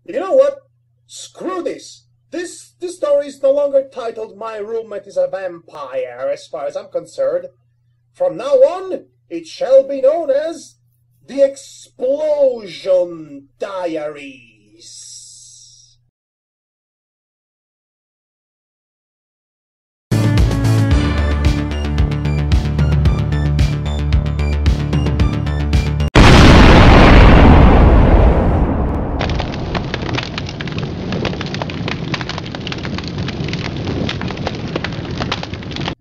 You know what? Screw this. This story is no longer titled My Roommate is a Vampire, as far as I'm concerned. From now on, it shall be known as The Explosion Diaries.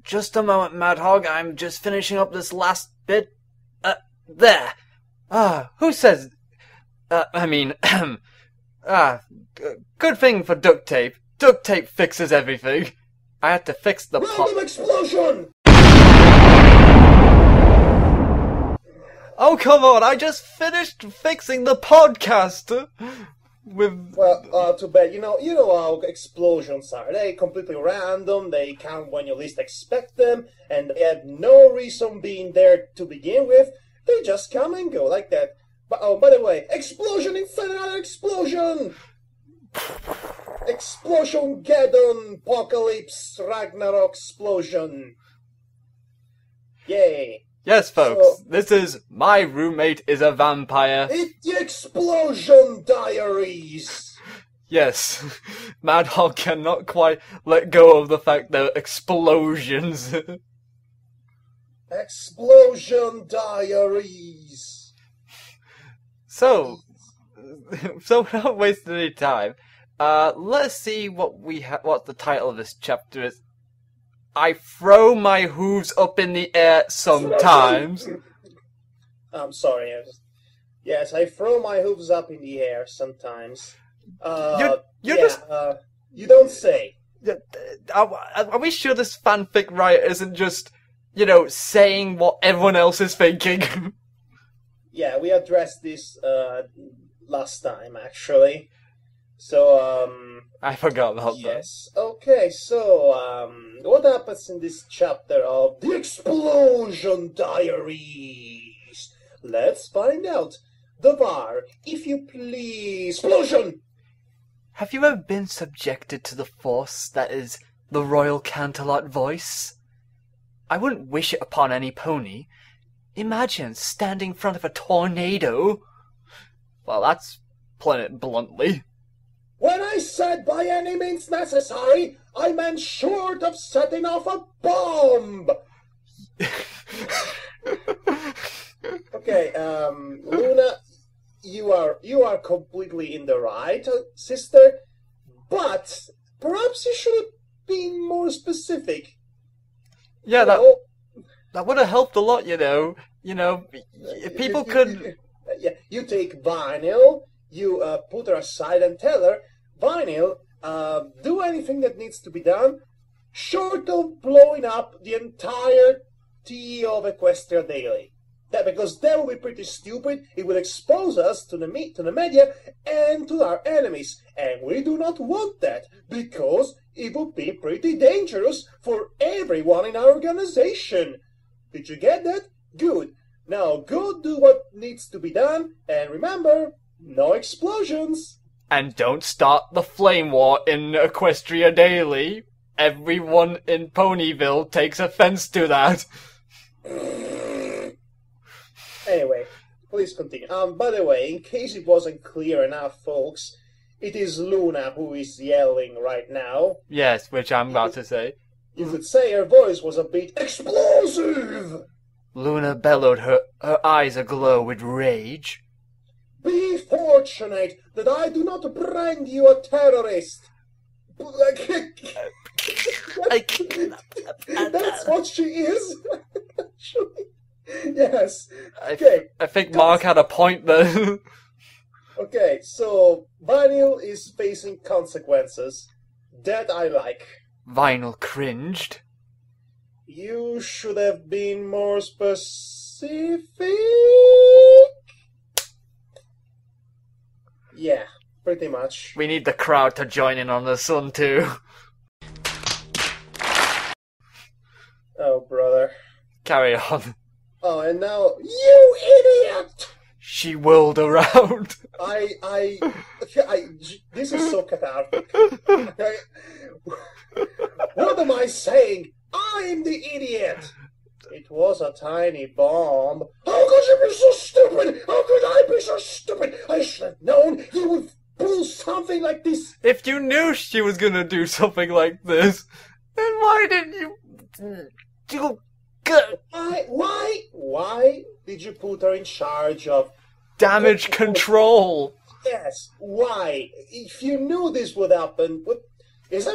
Just a moment, Madhog. I'm just finishing up this last bit. There. Who says... good thing for duct tape. Duct tape fixes everything. I had to fix the Random explosion! Oh, come on, I just finished fixing the podcast! Well, too bad. You know how explosions are. They completely random, they come when you least expect them, and they have no reason being there to begin with. They just come and go like that. But, oh, by the way, explosion, infinite explosion! Explosion Geddon, Apocalypse, Ragnarok explosion. Yay. Yes, folks, this is My Roommate is a Vampire. It's the Explosion Diaries! Yes, Madhog cannot quite let go of the fact that explosions. Explosion Diaries! So without wasting any time, let's see what the title of this chapter is. I throw my hooves up in the air sometimes. I'm sorry. Yes, I throw my hooves up in the air sometimes. You don't say. Are we sure this fanfic writer isn't just, saying what everyone else is thinking? Yeah, we addressed this last time, actually. So, I forgot about that. Yes. Okay, so, what happens in this chapter of The Explosion Diaries? Let's find out. Devar, if you please. Explosion! Have you ever been subjected to the force that is the Royal Canterlot voice? I wouldn't wish it upon any pony. Imagine standing in front of a tornado. Well, that's putting it bluntly. When I said by any means necessary, I meant short of setting off a bomb! Okay, Luna, you are completely in the right, sister, but perhaps you should have been more specific. Yeah, that would have helped a lot, if people could... Yeah, you take Vinyl, you put her aside and tell her, Vinyl, do anything that needs to be done, short of blowing up the entirety of Equestria Daily. Because that would be pretty stupid. It would expose us to the media and to our enemies. And we do not want that, because it would be pretty dangerous for everyone in our organization. Did you get that? Good. Now go do what needs to be done, and remember, no explosions. And don't start the flame war in Equestria Daily. Everyone in Ponyville takes offense to that. Anyway, please continue. By the way, in case it wasn't clear enough, folks, it is Luna who is yelling right now. Yes, which I'm about to say. You could say her voice was a bit explosive. Luna bellowed, her eyes aglow with rage. Be fortunate that I do not brand you a terrorist. That's what she is. Yes. Okay. I think Mark had a point there. Okay, so Vinyl is facing consequences. That I like. Vinyl cringed. You should have been more specific. Yeah, pretty much. We need the crowd to join in on this one too. Oh, brother. Carry on. Oh, and now, you idiot! She whirled around. This is so cathartic. What am I saying? I'm the idiot. It was a tiny bomb. How could you be so stupid? How could I be so stupid? I should have known you would pull something like this. If you knew she was gonna do something like this, then why didn't you do good? Why did you put her in charge of Damage control? Yes, why? If you knew this would happen, is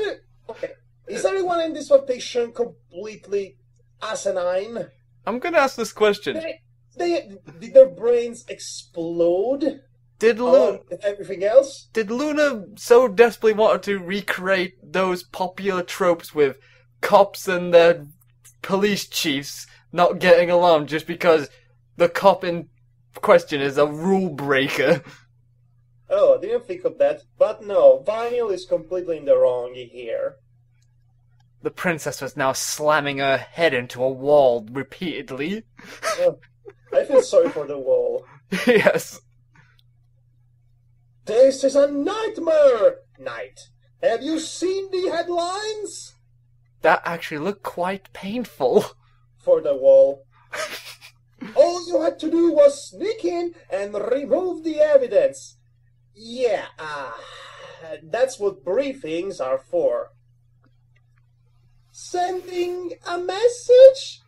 everyone in this fiction completely asinine? I'm gonna ask this question. Did their brains explode? Did everything else? Did Luna so desperately want to recreate those popular tropes with cops and their police chiefs not getting along just because the cop in question is a rule breaker? Oh, I didn't think of that. But no, Vinyl is completely in the wrong here. The princess was now slamming her head into a wall repeatedly. Oh, I feel sorry for the wall. Yes. This is a nightmare night. Have you seen the headlines? That actually looked quite painful. For the wall. All you had to do was sneak in and remove the evidence. Yeah, that's what briefings are for. Sending a message?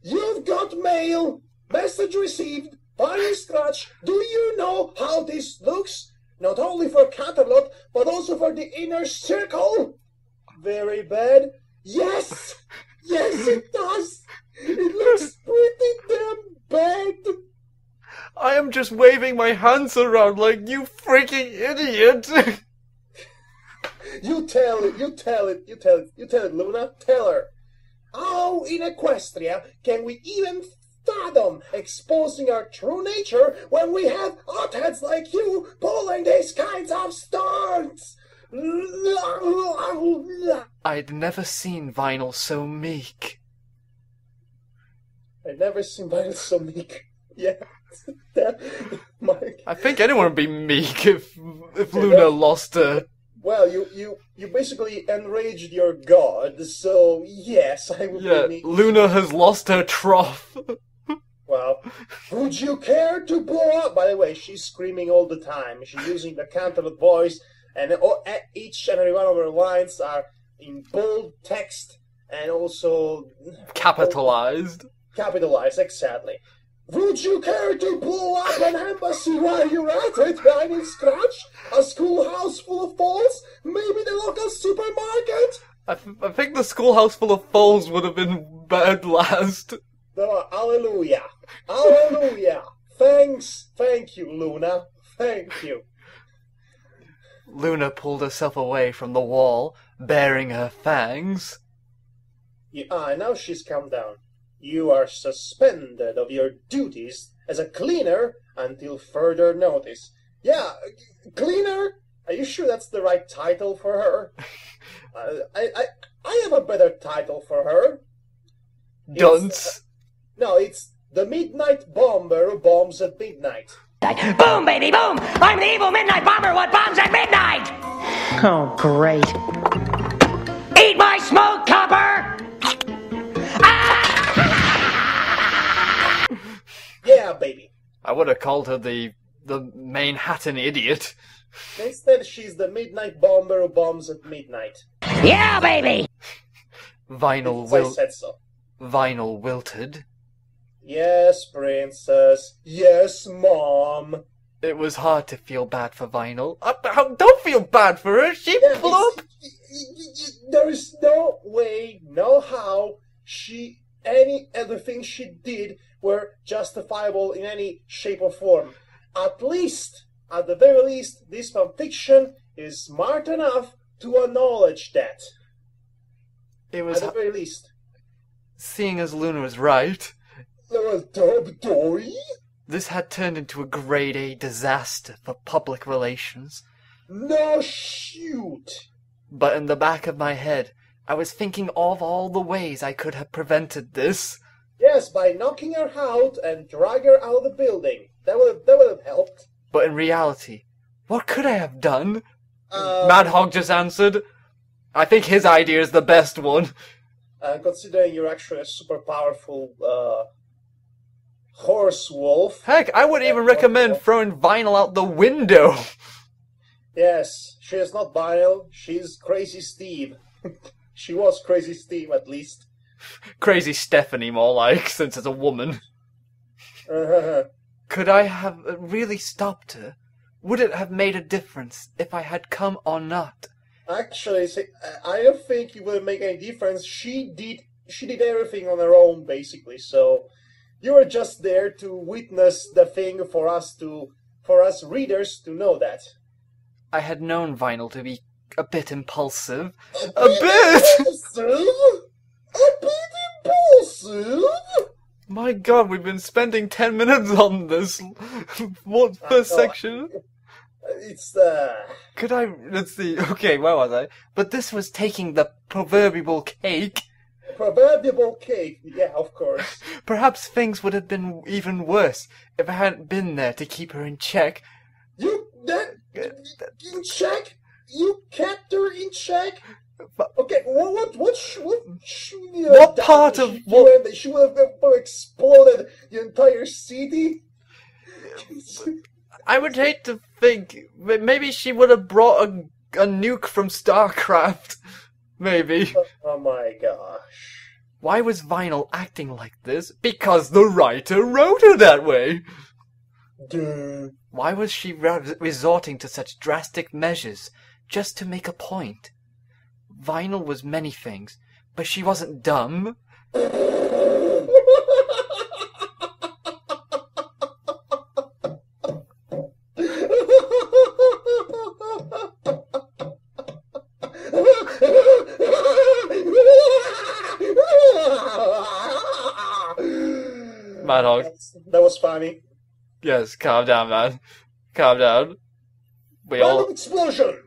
You've got mail. Message received. Fire scratch. Do you know how this looks? Not only for Canterlot, but also for the inner circle. Very bad. Yes! Yes, it does! It looks pretty damn bad. I am just waving my hands around like you freaking idiot. You tell it, Luna. Tell her. How in Equestria can we even fathom exposing our true nature when we have hotheads like you pulling these kinds of stunts? I'd never seen Vinyl so meek. I'd never seen Vinyl so meek. Yeah. I think anyone would be meek if Luna lost her. Well, you basically enraged your god, so yes, I would be meek. Luna has lost her trough. Well, would you care to blow up? By the way, she's screaming all the time. She's using the Canterlot voice, and each and every one of her lines are in bold text and also capitalized. Capitalized, exactly. Would you care to blow up an embassy while you're at it? Dining scratch? A schoolhouse full of fools? Maybe the local supermarket? I think the schoolhouse full of fools would have been better last. No, hallelujah. Hallelujah. Thank you, Luna. Thank you. Luna pulled herself away from the wall, baring her fangs. Now she's calmed down. You are suspended of your duties as a cleaner until further notice. Yeah, cleaner? Are you sure that's the right title for her? I have a better title for her. Dunce. It's the Midnight Bomber who bombs at midnight. Boom, baby, boom! I'm the evil Midnight Bomber what bombs at midnight! Oh, great. Eat my smoke, copper! Yeah, baby. I would have called her the Manhattan idiot. Instead, she's the Midnight Bomber who bombs at midnight. Yeah, baby! Vinyl said so. Vinyl wilted. Yes, princess. Yes, mom. It was hard to feel bad for Vinyl. Don't feel bad for her. She blew up. There is no way, no how any of the things she did were justifiable in any shape or form. At the very least, this fanfiction is smart enough to acknowledge that. It was at the very least. Seeing as Luna was right, this had turned into a grade A disaster for public relations. No shoot! But in the back of my head, I was thinking of all the ways I could have prevented this. Yes, by knocking her out and drag her out of the building. That would have helped. But in reality, what could I have done? Madhog just answered. I think his idea is the best one. Considering you're actually a super powerful horse wolf. Heck, I would even recommend throwing Vinyl out the window. Yes, she is not Vinyl. She's Crazy Steve. She was Crazy Steve, at least. Crazy Stephanie, more like, since it's a woman. Could I have really stopped her? Would it have made a difference if I had come or not? Actually, I don't think it would make any difference. She did everything on her own, basically. So you were just there to witness the thing for us readers to know that. I had known Vinyl to be a bit impulsive. A bit! A bit impulsive? My God, we've been spending 10 minutes on this. What first section? It's Could I? Let's see. Okay, where was I? But this was taking the proverbial cake. Proverbial cake, yeah, of course. Perhaps things would have been even worse if I hadn't been there to keep her in check. In check? You kept her in check? Okay, what part of what? She would have exploded the entire city? I would hate to think. Maybe she would have brought a nuke from StarCraft. Maybe. Oh my gosh. Why was Vinyl acting like this? Because the writer wrote her that way. Duh. Why was she resorting to such drastic measures just to make a point? Vinyl was many things, but she wasn't dumb. Madhog. That was funny. Yes, calm down, man. Calm down. Random explosion!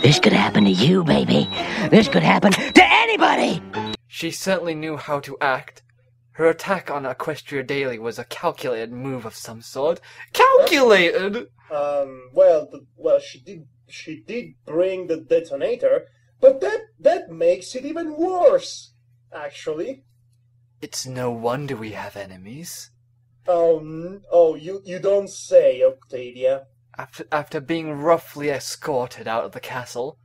This could happen to you, baby. This could happen to anybody! She certainly knew how to act. Her attack on Equestria Daily was a calculated move of some sort. Calculated! She did bring the detonator, but that makes it even worse, actually. It's no wonder we have enemies. Oh, you don't say, Octavia. After being roughly escorted out of the castle,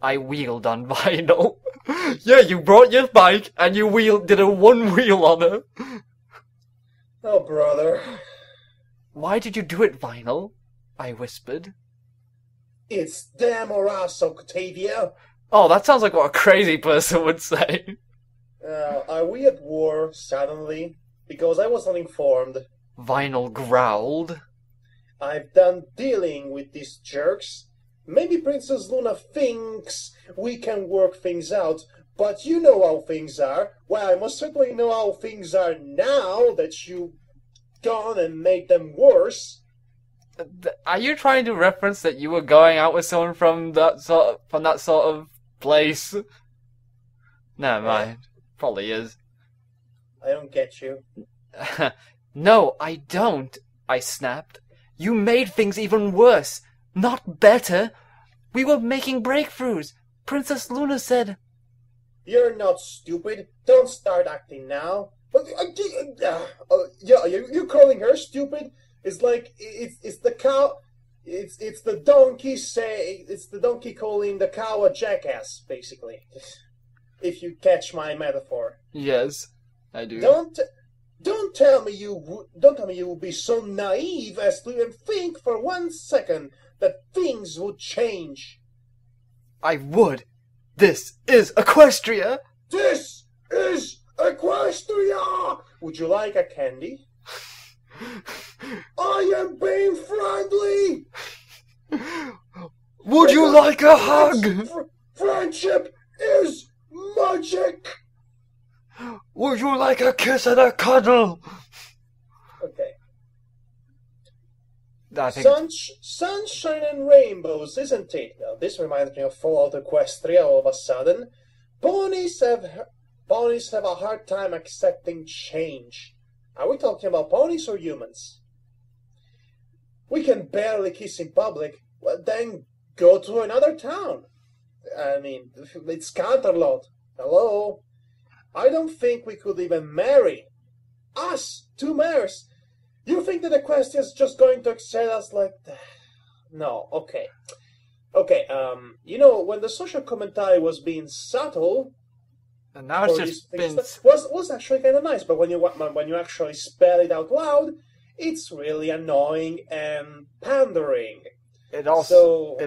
I wheeled on Vinyl. Yeah, you brought your bike and you did a one wheel on her. Oh, brother. Why did you do it, Vinyl? I whispered. It's them or us, Octavia. Oh, that sounds like what a crazy person would say. Are we at war suddenly? Because I was not informed. Vinyl growled. I've done dealing with these jerks. Maybe Princess Luna thinks we can work things out, but you know how things are. Well, I most certainly know how things are now that you've gone and made them worse. Are you trying to reference that you were going out with someone from that sort of place? Never mind. Probably is. I don't get you. No, I don't, I snapped. You made things even worse, not better. We were making breakthroughs. Princess Luna said... You're not stupid. Don't start acting now. Yeah, you're calling her stupid? It's like, it's the cow... It's the donkey calling the cow a jackass, basically. If you catch my metaphor. Yes, I do. Don't tell me you would be so naive as to even think for 1 second that things would change. I would. This is Equestria. This is Equestria. Would you like a candy? I am being friendly. Would you like a hug? Friendship is magic. Would you like a kiss and a cuddle? Okay. I think... Sunshine and rainbows, isn't it? Now, this reminds me of Fallout Equestria all of a sudden. Ponies have ponies have a hard time accepting change. Are we talking about ponies or humans? We can barely kiss in public, well, then go to another town. I mean, it's Canterlot. Hello? I don't think we could even marry. Us, two mares. You think that Equestria's just going to accept us like that? No, okay. Okay, when the social commentary was being subtle, and now it's just been was actually kind of nice, but when you actually spell it out loud, it's really annoying and pandering. It also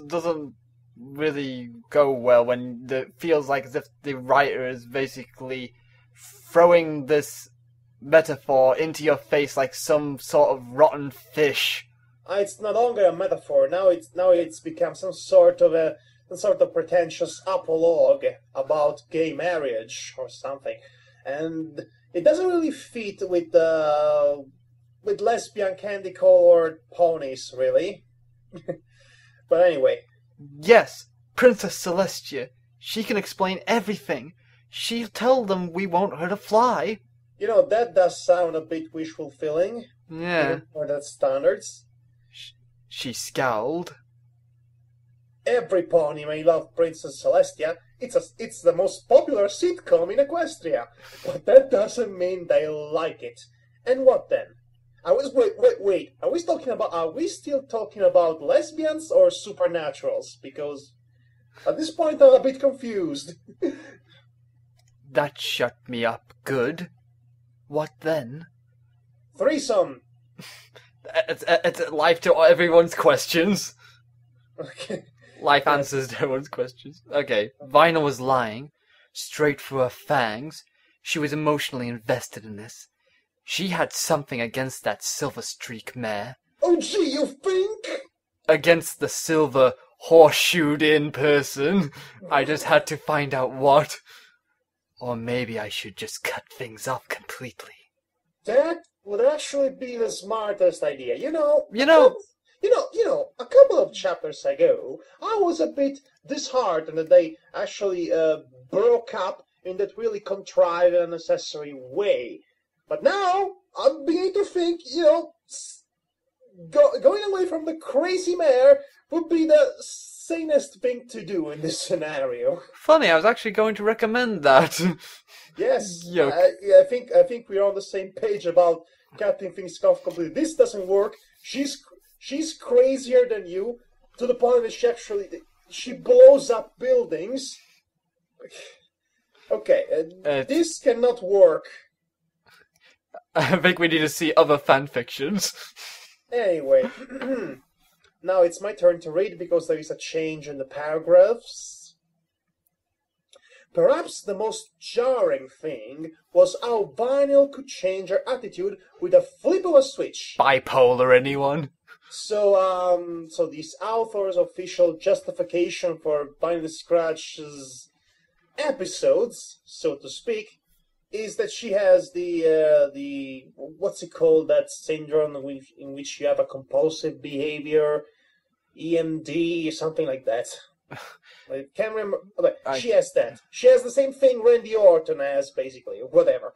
doesn't really go well when it feels like as if the writer is basically throwing this metaphor into your face like some sort of rotten fish. It's no longer a metaphor. Now it's become some sort of pretentious apologue about gay marriage or something, and it doesn't really fit with lesbian candy-colored ponies, really. But anyway. Yes, Princess Celestia. She can explain everything. She'll tell them we want her to fly. That does sound a bit wish-fulfilling. Yeah. Even for that standards. She scowled. Every pony may love Princess Celestia. It's the most popular sitcom in Equestria. But that doesn't mean they like it. And what then? Wait. Are we still talking about lesbians or supernaturals? Because at this point I'm a bit confused. That shut me up good. What then? Threesome. It's life to everyone's questions. Okay. Life answers to everyone's questions. Okay. Vinyl was lying, straight through her fangs. She was emotionally invested in this. She had something against that Silver Streak mare. Oh, gee, you think? Against the silver horseshoed-in person. I just had to find out what. Or maybe I should just cut things off completely. That would actually be the smartest idea. A couple of chapters ago, I was a bit disheartened that they actually broke up in that really contrived and unnecessary way. But now, I'm beginning to think, going away from the crazy mare would be the sanest thing to do in this scenario. Funny, I was actually going to recommend that. Yes, I think we're on the same page about cutting things off completely. This doesn't work. She's crazier than you, to the point that she blows up buildings. Okay, this cannot work. I think we need to see other fan fictions. Anyway, now it's my turn to read because there is a change in the paragraphs. Perhaps the most jarring thing was how Vinyl could change her attitude with a flip of a switch. Bipolar, anyone? So this author's official justification for Vinyl Scratch's episodes, so to speak, is that she has the what's it called, that syndrome in which you have a compulsive behavior, EMD, something like that. I can't remember. She has that. She has the same thing Randy Orton has, basically. Whatever.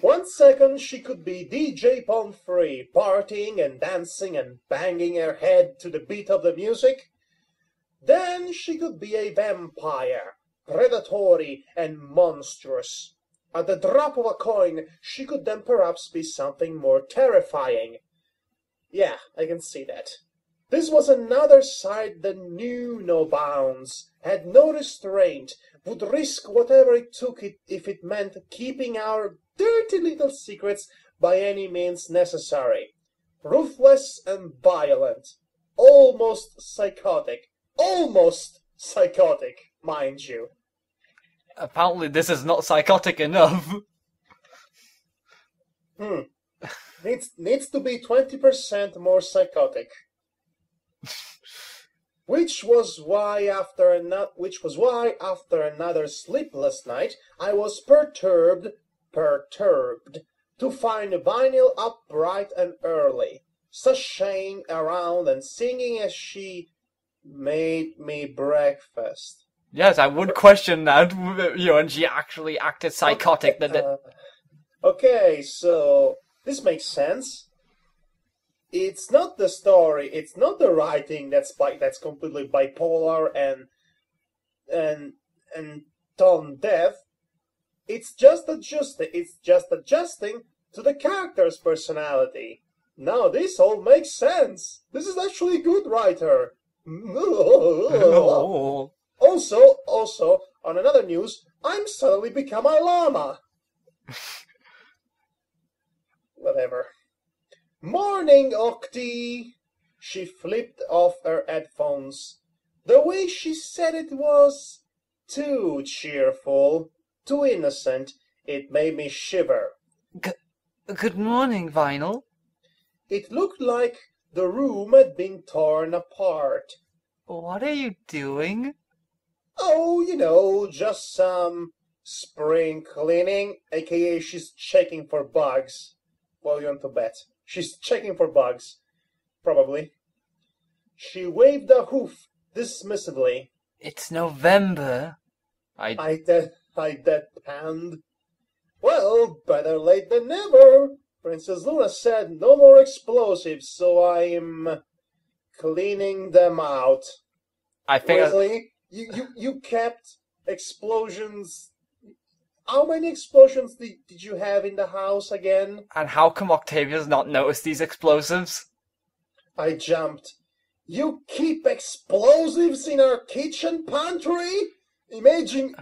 1 second she could be DJ Pomfrey, partying and dancing and banging her head to the beat of the music. Then she could be a vampire, predatory and monstrous. At the drop of a coin, she could then perhaps be something more terrifying. Yeah, I can see that. This was another side that knew no bounds, had no restraint, would risk whatever it took if it meant keeping our dirty little secrets by any means necessary. Ruthless and violent. Almost psychotic. Almost psychotic, mind you. Apparently this is not psychotic enough. Needs to be 20% more psychotic. Which was why after another sleepless night I was perturbed to find Vinyl up bright and early, sashaying around and singing as she made me breakfast. Yes, I would question that, and she actually acted psychotic. Okay, so this makes sense. It's not the story, it's not the writing that's completely bipolar and tone deaf. It's just adjusting to the character's personality. Now this all makes sense. This is actually a good writer. Also, on another news, I'm suddenly become a llama. Whatever. Morning, Octi. She flipped off her headphones. The way she said it was too cheerful, too innocent. It made me shiver. Good morning, Vinyl. It looked like the room had been torn apart. What are you doing? Oh, just some spring cleaning, aka she's checking for bugs. Well, you want to bet. She's checking for bugs. Probably. She waved a hoof dismissively. It's November. I deadpanned. Well, better late than never. Princess Luna said no more explosives, so I'm cleaning them out. I think really? You kept explosions. How many explosions did you have in the house again? And how come Octavia's not noticed these explosives? I jumped. You keep explosives in our kitchen pantry? Imagine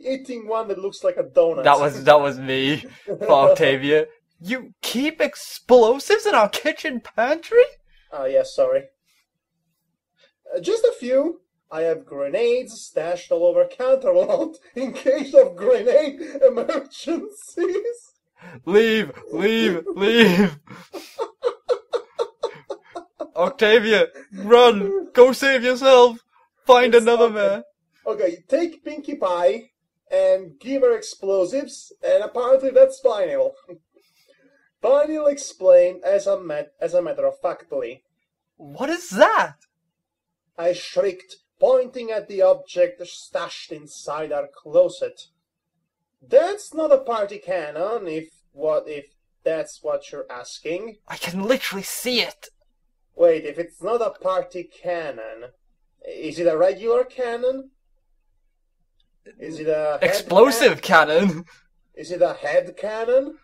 eating one that looks like a donut. That was me for Octavia. You keep explosives in our kitchen pantry? Oh, yeah, sorry. Just a few. I have grenades stashed all over Canterlot in case of grenade emergencies. Leave! Octavia, run! Go save yourself! Find another man! Okay, take Pinkie Pie and give her explosives, and apparently that's Vinyl. Vinyl explained as a matter of factly. What is that? I shrieked, pointing at the object stashed inside our closet. That's not a party cannon, if that's what you're asking. I can literally see it. Wait, if it's not a party cannon, is it a regular cannon? Is it a explosive cannon? Is it a head cannon?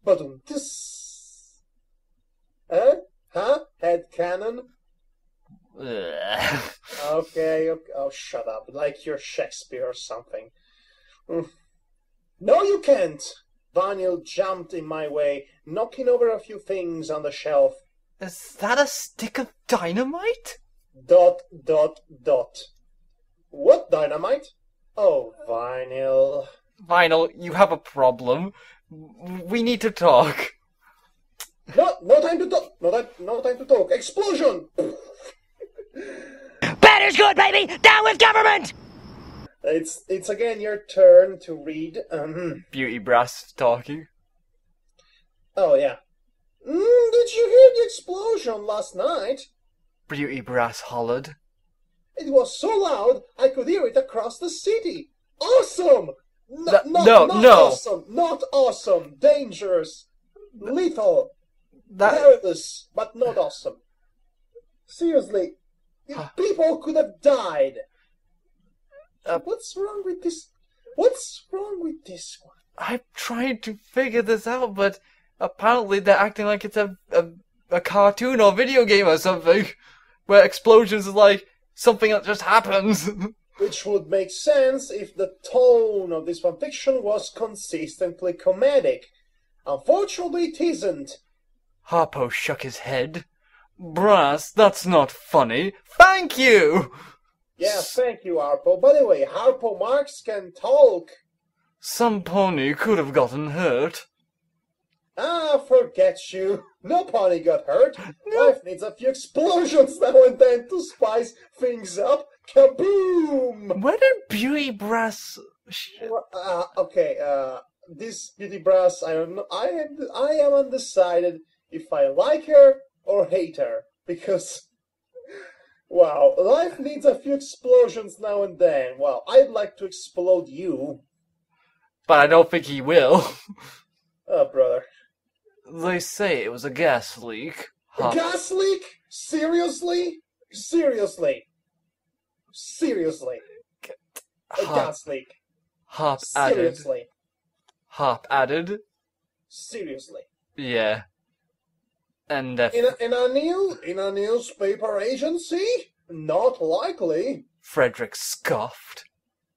But this, huh? Head cannon? Okay. Oh, shut up! Like you're Shakespeare or something. No, you can't. Vinyl jumped in my way, knocking over a few things on the shelf. Is that a stick of dynamite? ... What dynamite? Oh, Vinyl. Vinyl, you have a problem. We need to talk. No time to talk. No time to talk. Explosion! Batter's good, baby! Down with government! It's again your turn to read. Beauty Brass talking. Oh, yeah. Did you hear the explosion last night? Beauty Brass hollered. It was so loud I could hear it across the city. Awesome! No. Awesome. Not awesome. Dangerous. Lethal. Perilous, but not awesome. Seriously, people could have died. What's wrong with this? What's wrong with this one? I'm trying to figure this out, but apparently they're acting like it's a cartoon or video game or something, where explosions is like something that just happens. Which would make sense if the tone of this fanfiction was consistently comedic. Unfortunately, it isn't. Harpo shook his head. Brass, that's not funny. Thank you! Yeah, thank you, Harpo. By the way, Harpo Marx can talk. Some pony could have gotten hurt. Ah, forget you. No pony got hurt. Life needs a few explosions now and then to spice things up. Kaboom! Where did Beauty Brass... This Beauty Brass, I don't know. I am undecided if I like her or hate her. Because... Wow, life needs a few explosions now and then. Well, I'd like to explode you. But I don't think he will. Oh, brother. They say it was a gas leak. A gas leak? Seriously? Seriously? Seriously? A gas leak. Hop added. Seriously? Hop added. Seriously? Yeah. And In a newspaper agency? Not likely. Frederick scoffed.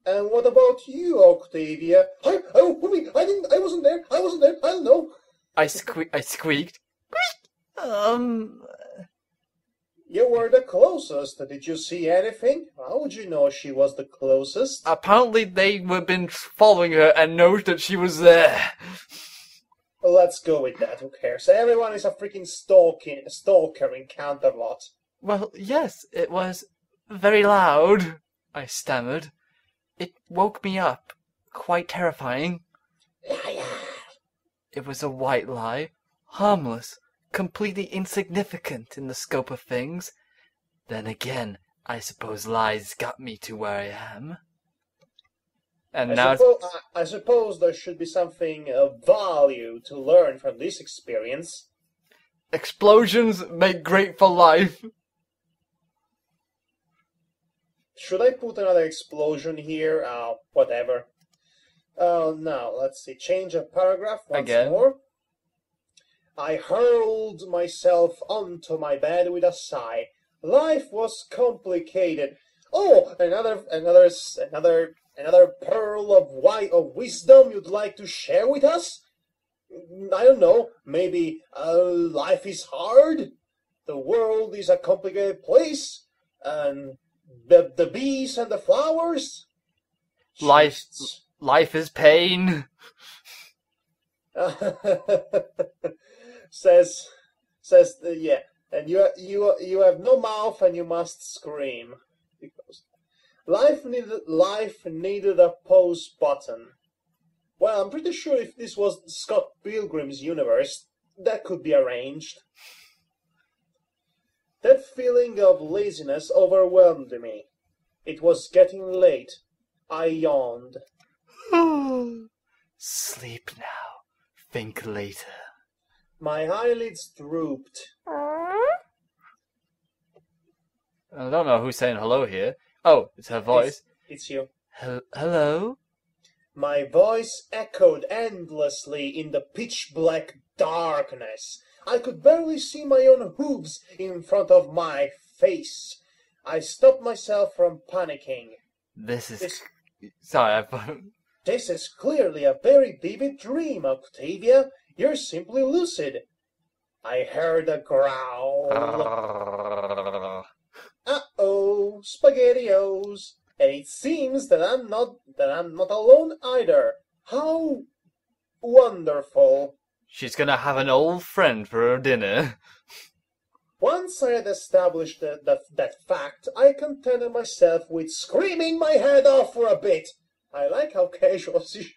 And what about you, Octavia? I wasn't there. I don't know. I squeaked. You were the closest. Did you see anything? How would you know she was the closest? Apparently they were been following her and noticed that she was there. Well, let's go with that. Who cares? Everyone is a freaking stalker in Canterlot. Well, yes, it was very loud, I stammered. It woke me up. Quite terrifying. It was a white lie, harmless, completely insignificant in the scope of things. Then again, I suppose lies got me to where I am. And I suppose there should be something of value to learn from this experience. Explosions make great for life. Should I put another explosion here? Whatever. Now, let's see. Change of paragraph once Again. more. I hurled myself onto my bed with a sigh. Life was complicated. Oh, another pearl of wisdom you'd like to share with us? I don't know. Maybe life is hard. The world is a complicated place, and the bees and the flowers. Life is pain. Yeah, and you have no mouth and you must scream. Because life needed a pause button. Well, I'm pretty sure if this was Scott Pilgrim's universe, that could be arranged. That feeling of laziness overwhelmed me. It was getting late. I yawned. Sleep now. Think later. My eyelids drooped. I don't know who's saying hello here. Oh, it's her voice. It's you. Hello? My voice echoed endlessly in the pitch-black darkness. I could barely see my own hooves in front of my face. I stopped myself from panicking. Sorry, This is clearly a very vivid dream, Octavia. You're simply lucid. I heard a growl. Uh-oh, SpaghettiOs. And it seems that I'm not alone either. How wonderful. She's gonna have an old friend for her dinner. Once I had established that fact, I contented myself with screaming my head off for a bit. I like how casual she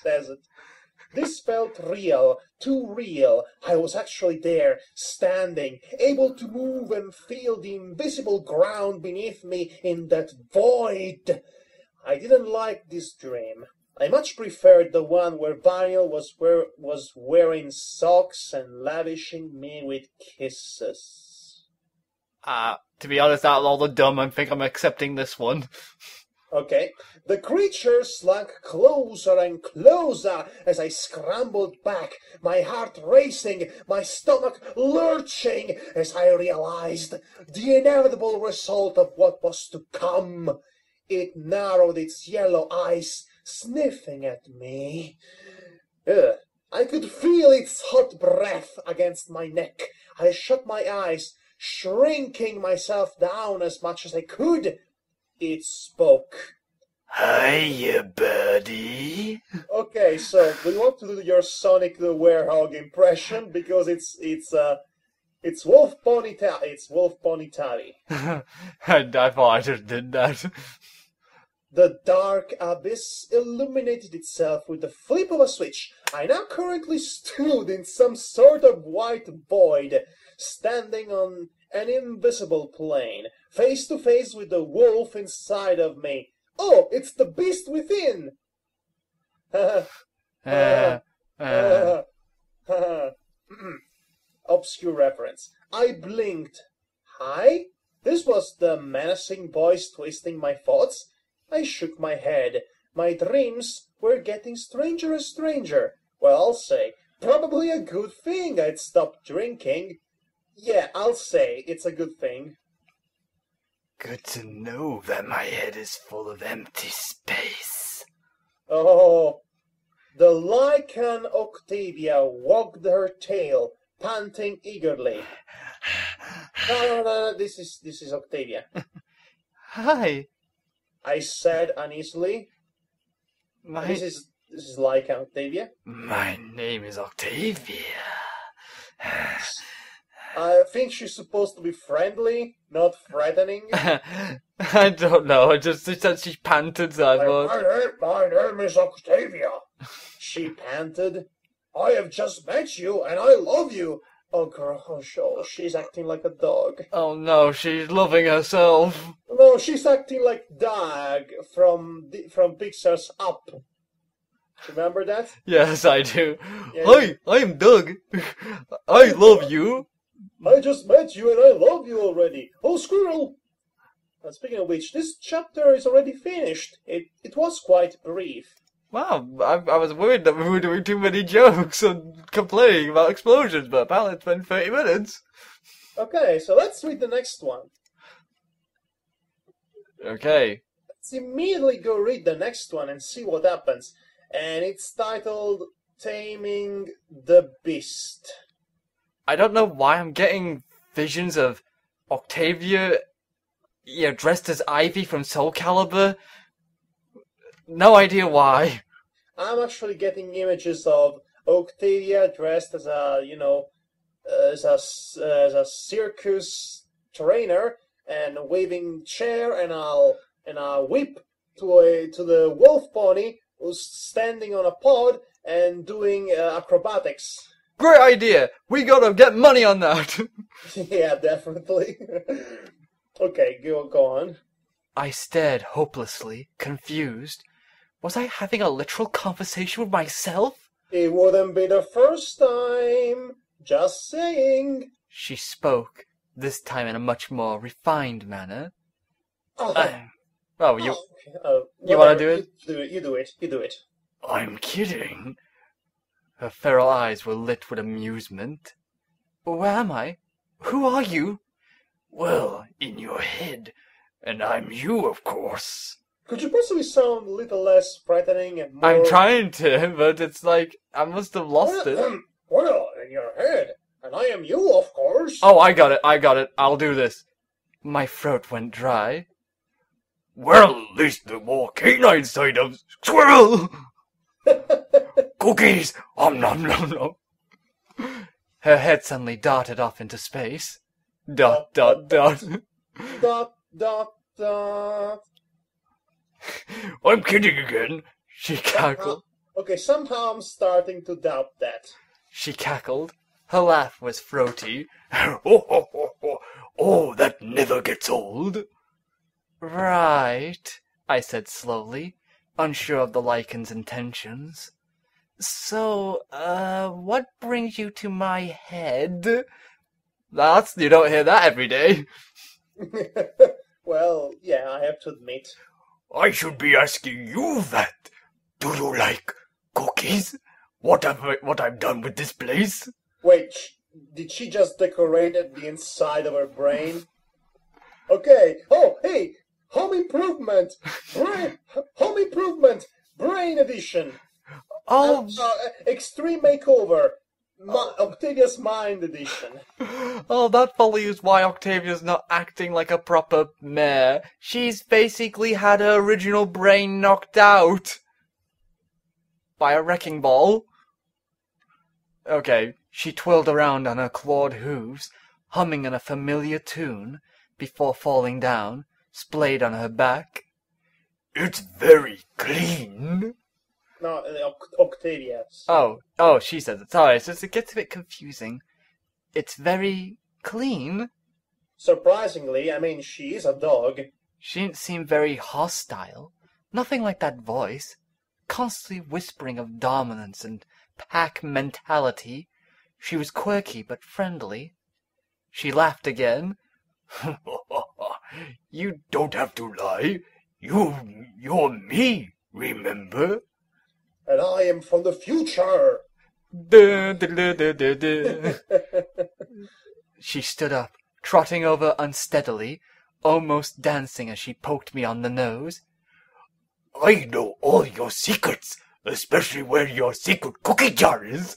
says it. This felt real, too real. I was actually there, standing, able to move and feel the invisible ground beneath me in that void. I didn't like this dream. I much preferred the one where Vinyl was wearing socks and lavishing me with kisses. To be honest, out of all the dumb, I think I'm accepting this one. Okay. The creature slunk closer and closer as I scrambled back, my heart racing, my stomach lurching as I realized the inevitable result of what was to come. It narrowed its yellow eyes, sniffing at me. I could feel its hot breath against my neck. I shut my eyes, shrinking myself down as much as I could. It spoke. Hiya, birdie. Okay, so do you want to do your Sonic the Werehog impression? Because it's Wolf Pony Tally. I thought I just did that. The dark abyss illuminated itself with the flip of a switch. I now currently stood in some sort of white void, standing on an invisible plane, face to face with the wolf inside of me. Oh, it's the beast within! Obscure reference. I blinked. Hi? This was the menacing voice twisting my thoughts. I shook my head. My dreams were getting stranger and stranger. Well, I'll say, probably a good thing I'd stopped drinking. Yeah, I'll say it's a good thing. Good to know that my head is full of empty space. Oh, the Lycan Octavia wagged her tail, panting eagerly. No, this is Octavia. Hi. I said uneasily. This is Lycan Octavia. My name is Octavia. I think she's supposed to be friendly, not threatening. I don't know. I just said she panted, so I thought. My name is Octavia. She panted. I have just met you, and I love you. Oh, gosh, she's acting like a dog. Oh no, she's loving herself. No, she's acting like Doug from Pixar's Up. Remember that? Yes, I do. Yeah, Hi, I'm Doug. I love you. I just met you and I love you already. Oh, squirrel! Speaking of which, this chapter is already finished. It was quite brief. Wow, I was worried that we were doing too many jokes and complaining about explosions, but apparently it's been 30 minutes. Okay, so let's read the next one. Okay. Let's immediately go read the next one and see what happens. And it's titled Taming the Beast. I don't know why I'm getting visions of Octavia, dressed as Ivy from Soul Calibur. No idea why. I'm actually getting images of Octavia dressed as a, as a circus trainer and a waving chair and a whip to the wolf pony who's standing on a pod and doing acrobatics. Great idea! We gotta get money on that! Yeah, definitely. Okay, go on. I stared hopelessly, confused. Was I having a literal conversation with myself? It wouldn't be the first time. Just saying. She spoke, this time in a much more refined manner. You wanna do it? You do it. I'm kidding. Her feral eyes were lit with amusement. Where am I? Who are you? Well, in your head. And I'm you, of course. Could you possibly sound a little less threatening and more... I'm trying to, but it's like, I must have lost it. Well, in your head. And I am you, of course. Oh, I got it. I'll do this. My throat went dry. Well, at least the more canine side of squirrel! Cookies! Nom nom nom. Her head suddenly darted off into space. Dot. Dot, dot. I'm kidding again, she cackled. Okay, somehow I'm starting to doubt that. She cackled. Her laugh was throaty. Oh, that never gets old. Right, I said slowly, unsure of the Lycan's intentions. So, what brings you to my head? You don't hear that every day. Well, yeah, I have to admit. I should be asking you that. Do you like cookies? What I've done with this place? Wait, did she just decorate the inside of her brain? Okay. Oh, hey, Home Improvement, Brain Edition. Oh, Extreme Makeover, Octavia's Mind Edition. Oh, that fully is why Octavia's not acting like a proper mare. She's basically had her original brain knocked out by a wrecking ball. Okay, she twirled around on her clawed hooves, humming in a familiar tune, before falling down, splayed on her back. It's very clean. No, Octavia's. Oh, she says it. Sorry, it gets a bit confusing. It's very Clean? Surprisingly, I mean, she is a dog. She didn't seem very hostile. Nothing like that voice. Constantly whispering of dominance and pack mentality. She was quirky but friendly. She laughed again. You don't have to lie. You're me, remember? And I am from the future. She stood up, trotting over unsteadily, almost dancing as she poked me on the nose. I know all your secrets, especially where your secret cookie jar is.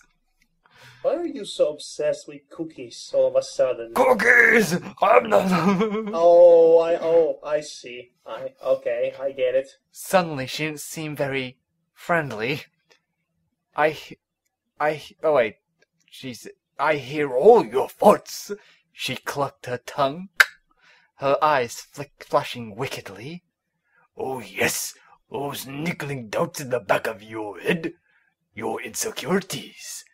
Why are you so obsessed with cookies all of a sudden? Cookies! I'm not... I see. Okay, I get it. Suddenly she didn't seem very friendly. I hear all your thoughts. She clucked her tongue, her eyes flashing wickedly. Oh yes, those niggling doubts in the back of your head. Your insecurities.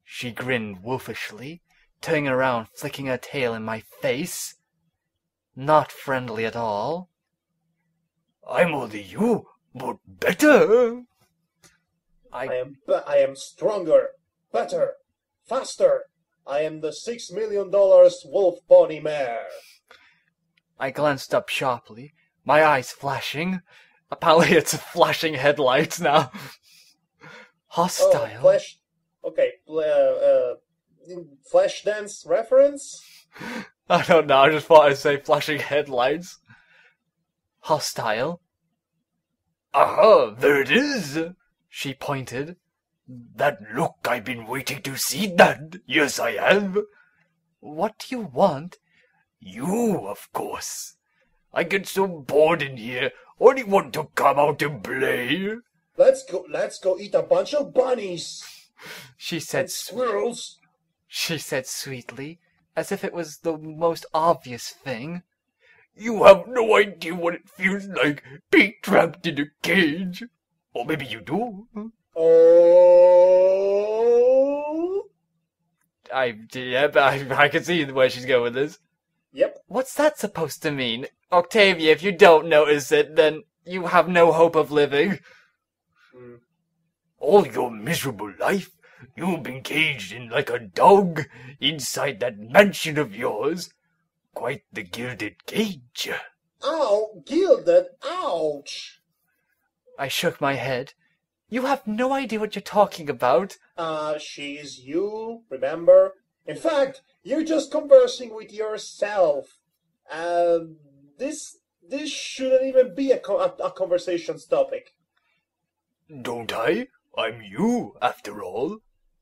She grinned wolfishly, turning around, flicking her tail in my face. Not friendly at all. I'm only you, but better. I am stronger, better, faster. I am the $6 million wolf pony mare. I glanced up sharply, my eyes flashing. Apparently it's flashing headlights now. Hostile. Oh, flash. Okay, flash dance reference? I don't know, I just thought I'd say flashing headlights. Hostile. Aha, there it is. She pointed. That look, I've been waiting to see that. Yes, I have. What do you want? You, of course. I get so bored in here. Only want to come out and play. Let's go eat a bunch of bunnies. She said, and squirrels. She said sweetly, as if it was the most obvious thing. You have no idea what it feels like being trapped in a cage. Or maybe you do. Oh. I can see where she's going with this. Yep. What's that supposed to mean? Octavia, if you don't notice it, then you have no hope of living. All your miserable life, you've been caged in like a dog inside that mansion of yours. Quite the gilded cage. Ow, gilded, ouch. I shook my head. You have no idea what you're talking about. She's you, remember? In fact, you're just conversing with yourself. This shouldn't even be a conversation's topic. Don't I? I'm you, after all.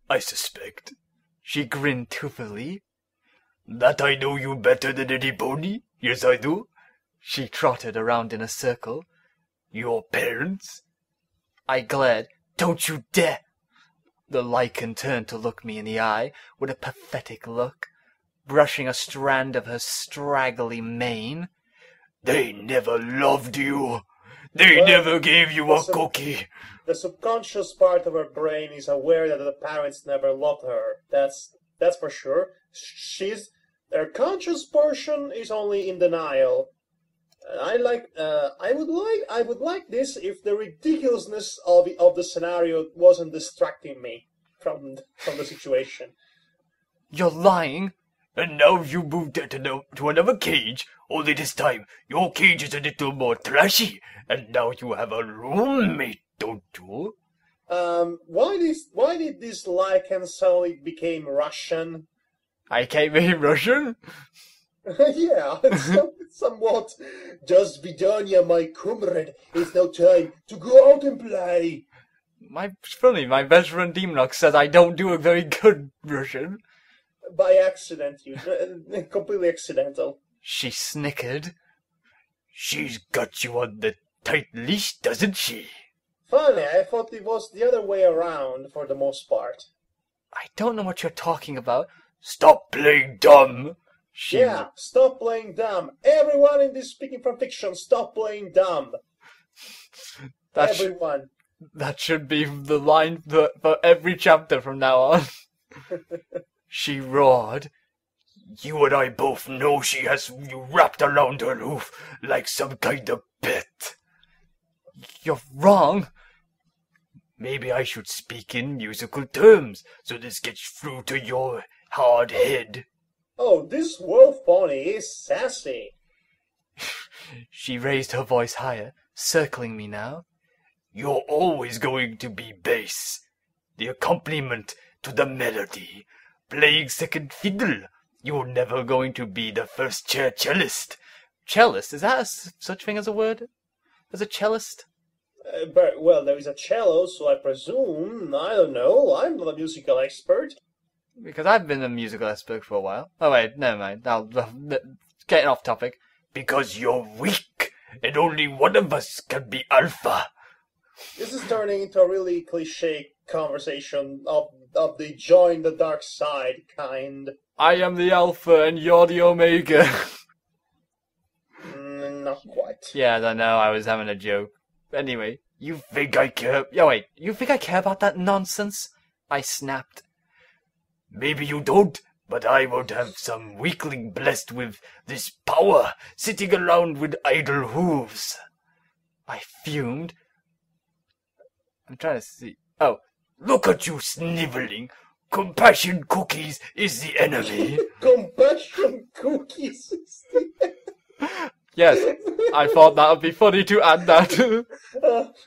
I suspect. She grinned toothily. That I know you better than any pony? Yes, I do. She trotted around in a circle. Your parents? I glared. Don't you dare! The lichen turned to look me in the eye with a pathetic look, brushing a strand of her straggly mane. They never loved you. They never gave you a cookie. The subconscious part of her brain is aware that the parents never loved her. That's for sure. Her conscious portion is only in denial. I would like this if the ridiculousness of the scenario wasn't distracting me from the situation. You're lying. And now you moved to another cage. Only this time, your cage is a little more trashy. And now you have a roommate, don't you? Why did this lichen suddenly became Russian? I came in Russian? Yeah, it's somewhat. Just Vidonia, my comrade. It's now time to go out and play. My best friend Demnox says I don't do a very good Russian. By accident, completely accidental. She snickered. She's got you on the tight leash, doesn't she? Funny, I thought it was the other way around for the most part. I don't know what you're talking about. Stop playing dumb. Yeah, stop playing dumb. Everyone in this Speaking from Fiction, stop playing dumb. Everyone. That should be the line for every chapter from now on. She roared. You and I both know she has you wrapped around her hoof like some kind of pet. You're wrong. Maybe I should speak in musical terms, so this gets through to your hard head. Oh, this wolf pony is sassy. She raised her voice higher, circling me now. You're always going to be bass, the accompaniment to the melody, playing second fiddle. You're never going to be the first chair cellist. Cellist? Is that such thing as a word? As a cellist? But, well, there is a cello, so I presume, I don't know, I'm not a musical expert. Because I've been a musical expert for a while. Oh wait, never mind. Getting off topic. Because you're weak, and only one of us can be alpha. This is turning into a really cliché conversation of the join the dark side kind. I am the alpha and you're the omega. Not quite. Yeah, I know, I was having a joke. Anyway, You think I care? yeah, wait, you think I care about that nonsense? I snapped. Maybe you don't, but I won't have some weakling blessed with this power sitting around with idle hooves. I fumed. I'm trying to see. Oh, Look at you sniveling. Compassion cookies is the enemy. Compassion cookies. yes, I thought that would be funny to add that.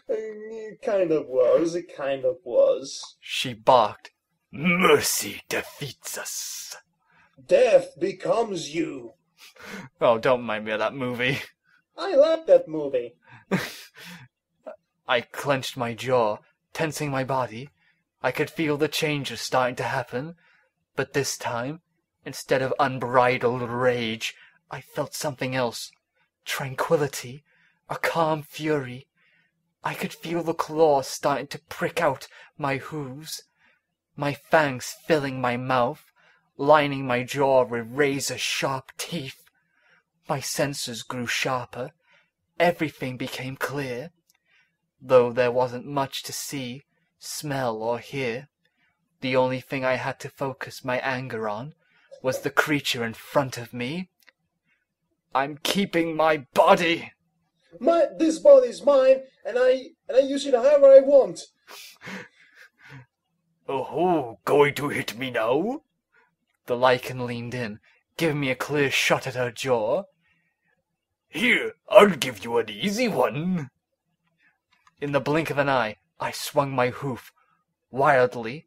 It kind of was. She barked. Mercy defeats us. Death becomes you. Oh, don't mind me of that movie. I like that movie. I clenched my jaw, tensing my body. I could feel the changes starting to happen, but this time, instead of unbridled rage, I felt something else. Tranquility, a calm fury. I could feel the claws starting to prick out my hooves, my fangs filling my mouth, lining my jaw with razor-sharp teeth. My senses grew sharper. Everything became clear, though there wasn't much to see, smell, or hear. The only thing I had to focus my anger on was the creature in front of me. I'm keeping my body! This body's mine, and I use it however I want. Oh, going to hit me now? The lichen leaned in, giving me a clear shot at her jaw. Here, I'll give you an easy one. In the blink of an eye, I swung my hoof, wildly,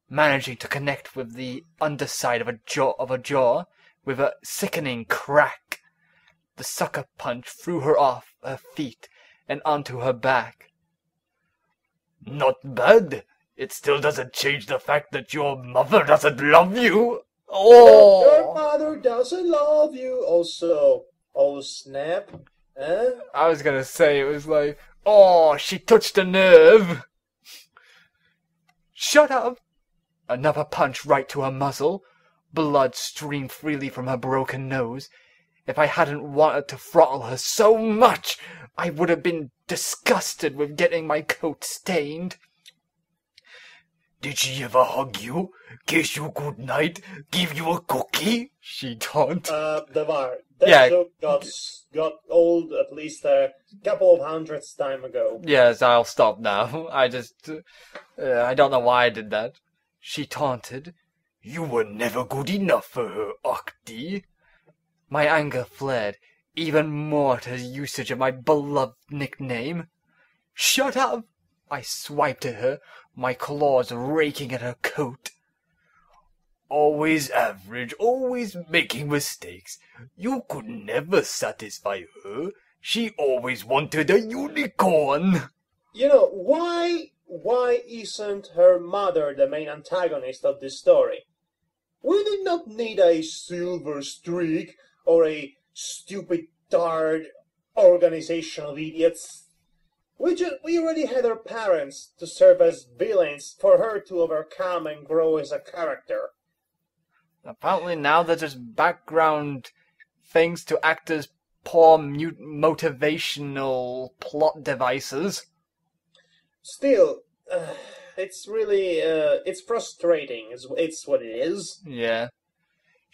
managing to connect with the underside of a jaw with a sickening crack. The sucker punch threw her off her feet and onto her back. Not bad. It still doesn't change the fact that your mother doesn't love you. Oh! Your mother doesn't love you. Also, oh snap. Huh? I was gonna say, it was like, oh, she touched a nerve. Shut up! Another punch right to her muzzle. Blood streamed freely from her broken nose. If I hadn't wanted to throttle her so much, I would have been disgusted with getting my coat stained. Did she ever hug you, kiss you good night, give you a cookie? She taunted. That Yeah. joke got old at least a couple of hundreds time ago. Yes, I'll stop now. I don't know why I did that. She taunted. You were never good enough for her, Octi. My anger flared, even more at her usage of my beloved nickname. Shut up! I swiped at her, my claws raking at her coat. Always average, always making mistakes. You could never satisfy her. She always wanted a unicorn. You know, why isn't her mother the main antagonist of this story? We did not need a silver streak or a stupid tard organization of idiots. We already had her parents to serve as villains for her to overcome and grow as a character. Apparently now they're just background things to act as poor motivational plot devices. Still, it's really, it's frustrating, it's what it is. Yeah.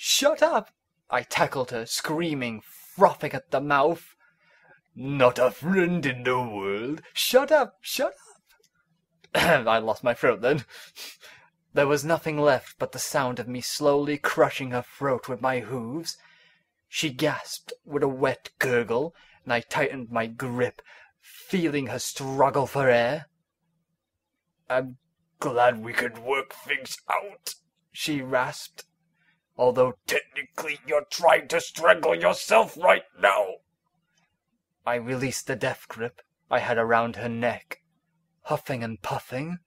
Shut up! I tackled her, screaming, frothing at the mouth. Not a friend in the world. Shut up! Shut up! I lost my throat then. There was nothing left but the sound of me slowly crushing her throat with my hooves. She gasped with a wet gurgle, and I tightened my grip, feeling her struggle for air. I'm glad we could work things out, she rasped. Although technically you're trying to strangle yourself right now. I released the death grip I had around her neck. Huffing and puffing,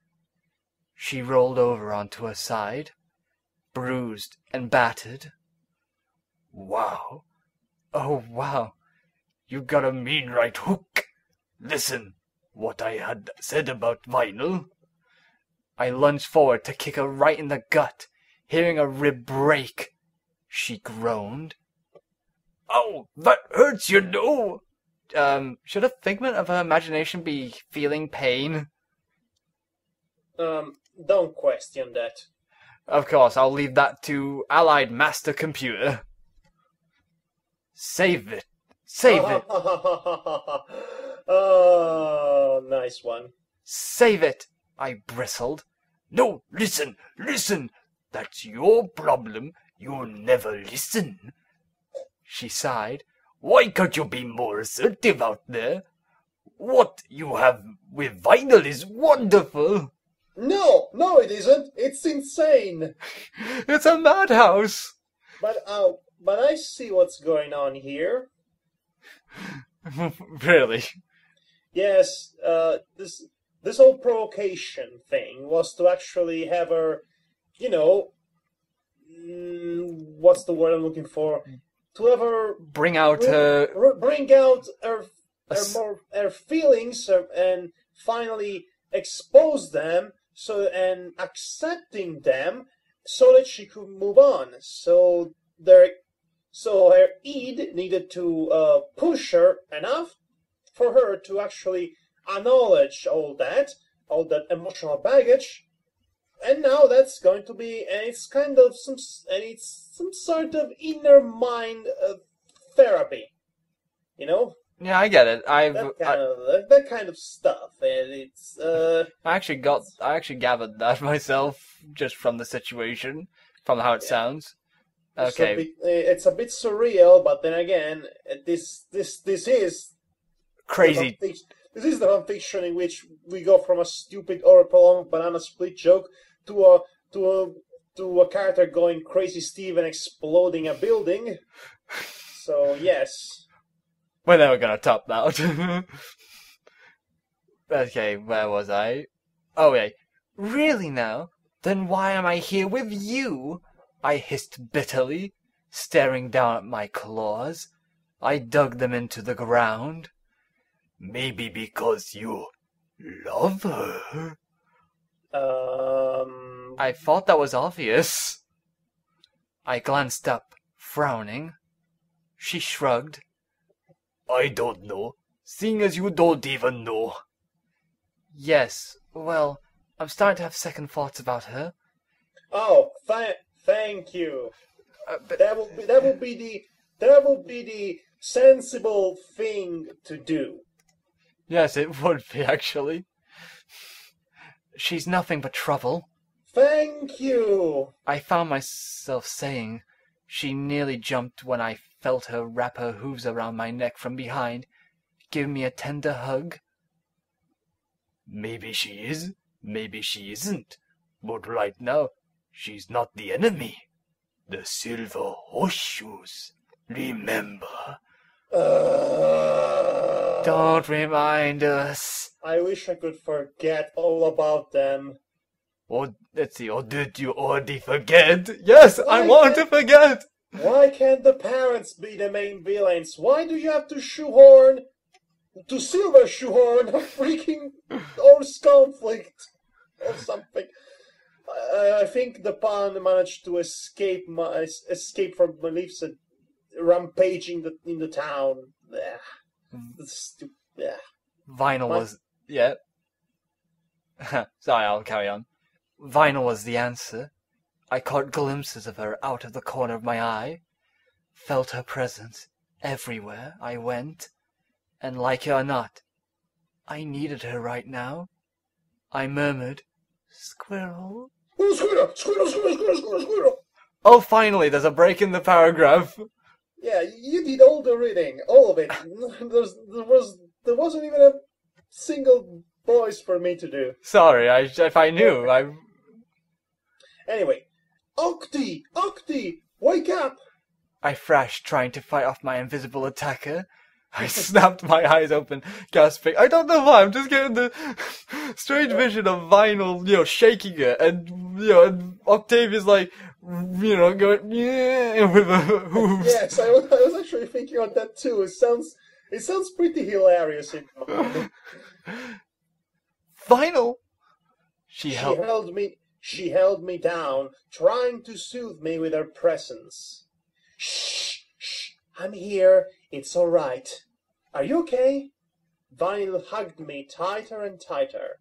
she rolled over onto her side, bruised and battered. Wow. Oh, wow. You got a mean right hook. Listen, what I had said about Vinyl. I lunged forward to kick her right in the gut, hearing a rib break. She groaned. Ow, that hurts, you know. Should a figment of her imagination be feeling pain? Don't question that. Of course, I'll leave that to Allied Master Computer. Save it. Save it. Oh, nice one. Save it, I bristled. No, listen. That's your problem. You never listen. She sighed. Why can't you be more assertive out there? What you have with Vinyl is wonderful. No, it isn't. It's insane. It's a madhouse. But I see what's going on here. Really? Yes, this whole provocation thing was to actually have her, what's the word I'm looking for? To have her bring out her feelings and finally expose them and accepting them so that she could move on. So her id needed to push her enough for her to actually acknowledge all that emotional baggage. And now that's going to be, and it's some sort of inner mind therapy, Yeah, I get it. That kind of stuff, and it's. I actually gathered that myself just from the situation, from how it sounds. Okay, it's a bit surreal, but then again, this is crazy. This is the non-fiction in which we go from a stupid or prolonged banana split joke to a character going crazy Steve and exploding a building. So yes, we're never gonna top that. Okay, where was I? Oh yeah, really now? Then why am I here with you? I hissed bitterly, staring down at my claws. I dug them into the ground. Maybe because you love her? I thought that was obvious. I glanced up, frowning. She shrugged. I don't know, seeing as you don't even know. Yes, well, I'm starting to have second thoughts about her. Oh, thank you. But That will be the sensible thing to do. yes, it would be, actually. She's nothing but trouble. Thank you. I found myself saying. She nearly jumped when I felt her wrap her hooves around my neck from behind, give me a tender hug. Maybe she is, maybe she isn't. But right now, she's not the enemy. The silver horseshoes. Remember? Don't remind us. I wish I could forget all about them. Or, let's see, or did you already forget? Yes, Why I want to can't- forget. Why can't the parents be the main villains? Why do you have to silver shoehorn a freaking Horse conflict or something? I think the pawn managed to escape from beliefs and rampaging in the town. Vinyl was... Yeah. Sorry, I'll carry on. Vinyl was the answer. I caught glimpses of her out of the corner of my eye, felt her presence everywhere I went, and like it or not, I needed her right now. I murmured, "Squirrel." Oh, squirrel, squirrel, squirrel, squirrel, squirrel, squirrel. Oh, finally, there's a break in the paragraph. Yeah, you did all the reading, all of it. There wasn't even a single voice for me to do. Sorry, if I knew, I... Anyway, Octi, wake up! I thrashed, trying to fight off my invisible attacker. I snapped my eyes open, gasping. I don't know why, I'm just getting the strange vision of Vinyl, shaking it, and, and Octavia's like, going, yeah, with a hooves. Yes, I was actually thinking on that too. It sounds pretty hilarious. Vinyl! She held me down, trying to soothe me with her presence. Shh, I'm here. It's all right. Are you okay? Vinyl hugged me tighter and tighter.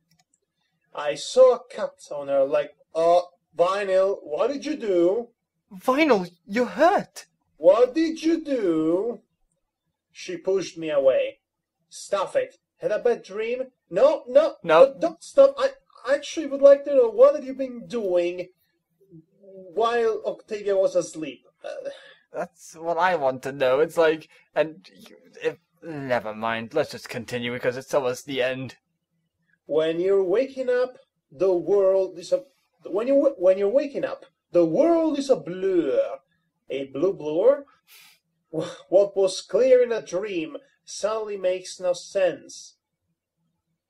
I saw a cut on her leg. Vinyl, what did you do? Vinyl, you're hurt. What did you do? She pushed me away. Stuff it. Had a bad dream? No. Don't stop. I actually would like to know, what have you been doing while Octavia was asleep? That's what I want to know. It's like, never mind. Let's just continue because it's almost the end. When you're waking up, the world is a blur. A blue blur? What was clear in a dream suddenly makes no sense.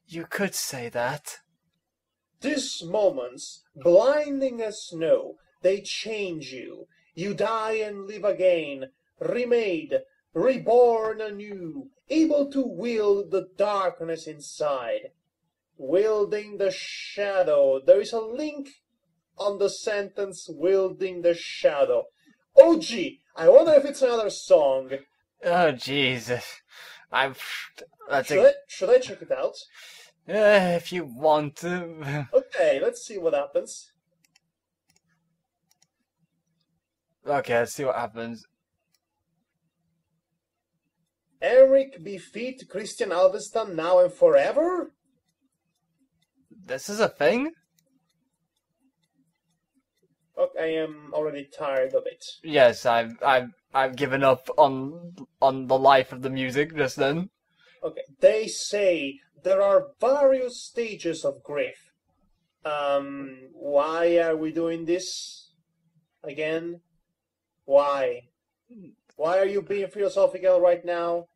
You could say that. These moments, blinding as snow, they change you. You die and live again, remade, reborn anew, able to wield the darkness inside. Wielding the shadow. There is a link on the sentence, wielding the shadow. Oh, gee, I wonder if it's another song. Oh, Jesus. Should I check it out? If you want to. Okay, let's see what happens. Okay, let's see what happens. Eric defeat Christian Alveston now and forever? This is a thing? Okay, I am already tired of it. Yes, I've given up on the life of the music just then. Okay, they say there are various stages of grief. Why are we doing this again? Why? Why are you being philosophical right now?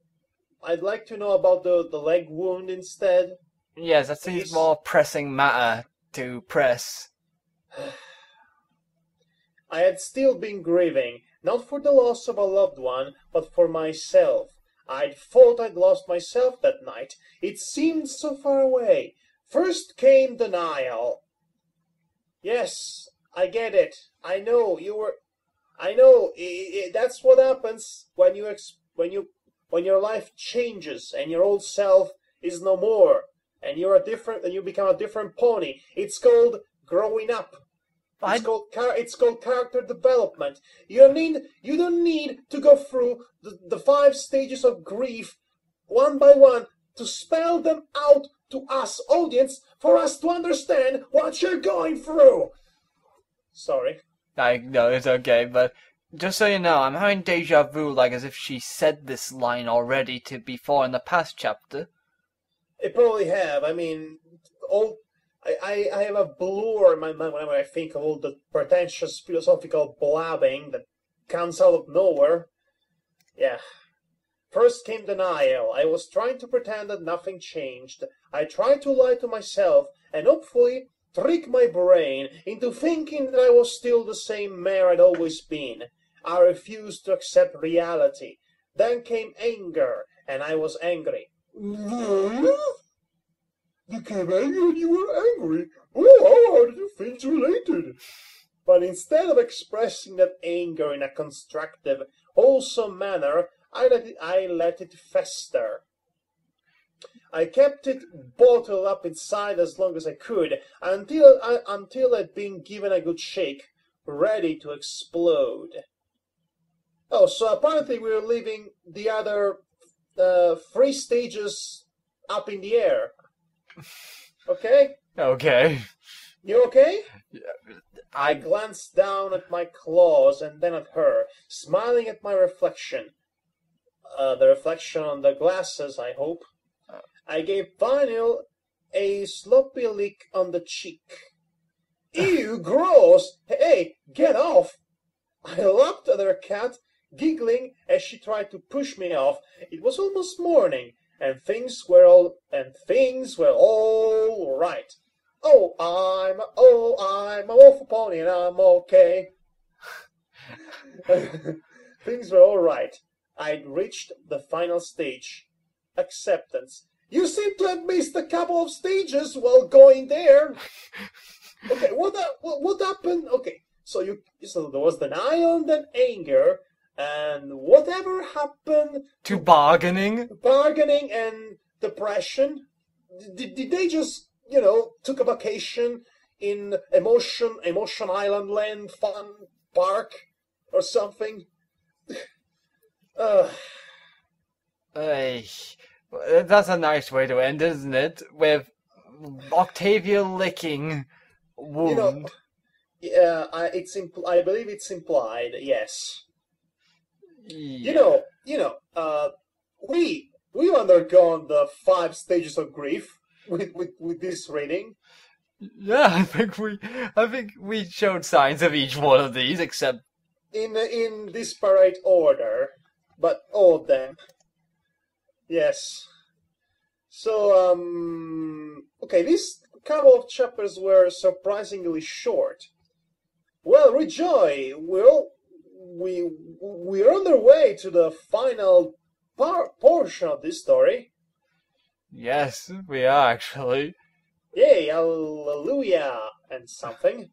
I'd like to know about the leg wound instead. Yes, that seems more pressing matter to press. I had still been grieving, not for the loss of a loved one, but for myself. I'd thought I'd lost myself that night. It seemed so far away. First came denial. Yes, I get it. I know that's what happens when your life changes and your old self is no more, and you become a different pony. It's called growing up. It's called character development. You don't need to go through the 5 stages of grief one by one to spell them out to us audience for us to understand what you're going through. Sorry. No, it's okay, but just so you know, I'm having deja vu, like as if she said this line already before in the past chapter. It probably have. I mean, I have a blur in my mind whenever I think of all the pretentious philosophical blabbing that comes out of nowhere. Yeah. First came denial. I was trying to pretend that nothing changed. I tried to lie to myself and hopefully trick my brain into thinking that I was still the same mayor I'd always been. I refused to accept reality. Then came anger, and I was angry. You came angry and you were angry? Oh, how are the two things related? But instead of expressing that anger in a constructive, wholesome manner, I let it fester. I kept it bottled up inside as long as I could, until I'd been given a good shake. ready to explode. Oh, so apparently we're leaving the other 3 stages up in the air. Okay? Okay. You okay? I I glanced down at my claws and then at her, smiling at my reflection. The reflection on the glasses, I hope. I gave Vinyl a sloppy lick on the cheek. Ew, gross! Hey, get off! I laughed at her cat, giggling as she tried to push me off. It was almost morning, and things were all right. Oh, I'm a wolf pony and I'm okay. Things were all right. I'd reached the final stage. Acceptance. You seem to have missed a couple of stages while going there. Okay, what happened? Okay, so there was denial and then anger, and whatever happened to bargaining. Bargaining and depression. Did they just, took a vacation in Emotion Island Land Fun Park or something? Hey, that's a nice way to end, isn't it? With Octavia licking wound. I believe it's implied. Yes. Yeah. We've undergone the 5 stages of grief with this reading. Yeah, I think we showed signs of each one of these, except in disparate order, but all of them. Yes. So okay, these couple of chapters were surprisingly short. Well, Rejoy, we're on our way to the final portion of this story. yes, we are actually. Yay, hallelujah, and something.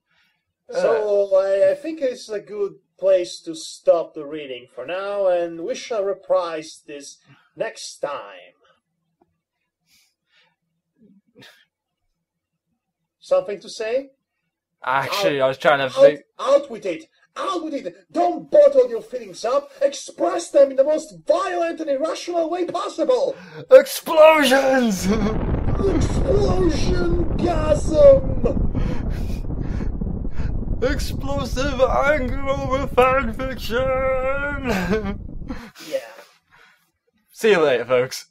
So I think it's a good place to stop the reading for now, and we shall reprise this next time. Something to say? Actually, I was trying to think. Out with it! Out with it! Don't bottle your feelings up! Express them in the most violent and irrational way possible! Explosions! Explosion-gasm! Explosive anger over fanfiction! Yeah. See you later, folks.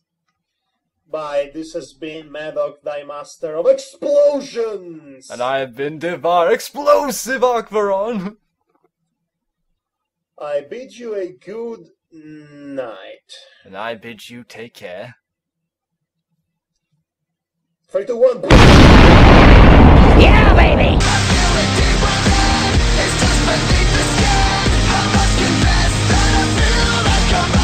Bye, this has been Madhog, thy master of explosions! And I have been Devar Explosive Akvaron! I bid you a good night. And I bid you take care. 3, 2, 1. Yeah, baby! It's just beneath the skin. I must confess that I feel like I'm